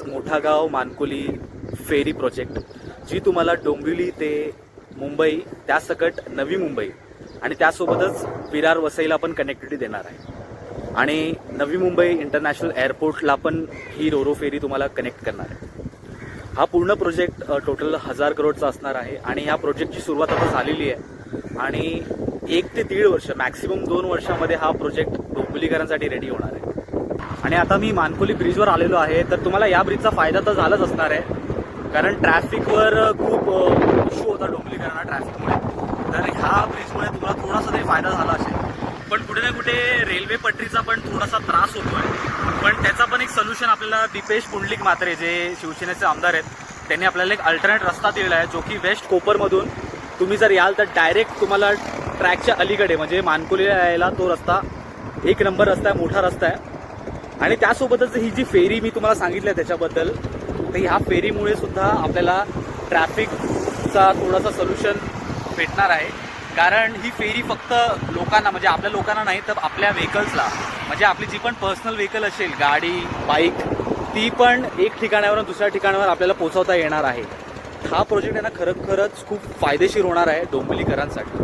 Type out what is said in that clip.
म्हणजेच मोठा गाव मानकुली फेरी प्रोजेक्ट, जी तुम्हाला डोंबिवली ते मुंबई त्यासकट नवी मुंबई आणि त्यासोबतच विरार वसईला पण कनेक्टिव्हिटी देणार आहे आणि नवी मुंबई इंटरनॅशनल एअरपोर्टला पण ही रोरो फेरी तुम्हाला कनेक्ट करणार आहे. हा पूर्ण प्रोजेक्ट टोटल 1000 करोडचा असणार आहे आणि ह्या प्रोजेक्टची सुरुवात आता झालेली आहे आणि 1 ते 1.5 वर्ष मॅक्सिमम 2 वर्षामध्ये हा प्रोजेक्ट डोंबिवलीकरांसाठी रेडी होणार आहे. आणि आता मी मानकुली ब्रिजवर आलेलो आहे, तर तुम्हाला या ब्रिजचा फायदा तर झालाच असणार आहे, कारण ट्रॅफिकवर खूप इश्यू होता डोंबिवलीकरांना ट्रॅफिकमुळे. तर ह्या ब्रिजमुळे तुम्हाला थोडासा तरी फायदा झाला असेल, पण कुठे ना कुठे रेल्वे पटरीचा पण थोडासा त्रास होतोय. पण त्याचा पण एक सोल्युशन आपल्याला दीपेश पुंडलिक म्हात्रे, जे शिवसेनेचे आमदार आहेत, त्यांनी आपल्याला एक अल्टरनेट रस्ता दिलेला आहे, जो की वेस्ट कोपरमधून तुम्ही जर याल तर डायरेक्ट तुम्हाला ट्रॅकच्या अलीकडे म्हणजे मानकुलीला यायला तो रस्ता 1 नंबर रस्ता आहे, मोठा रस्ता आहे. आणि त्यासोबतच ही जी फेरी मी तुम्हाला सांगितलं त्याच्याबद्दल, तर ह्या फेरीमुळे सुद्धा आपल्याला ट्रॅफिकचा थोडासा सोल्युशन भेटणार आहे. कारण ही फेरी फक्त लोकांना म्हणजे आपल्या लोकांना नाही, तर आपल्या व्हेकल्सला म्हणजे आपली जी पण पर्सनल व्हेकल असेल, गाडी बाईक, ती पण एक ठिकाणावरून दुसऱ्या ठिकाणावर आपल्याला पोहोचवता येणार आहे. हा प्रोजेक्ट आहे ना खरंच खूप फायदेशीर होणार आहे डोंबिवलीकरांसाठी.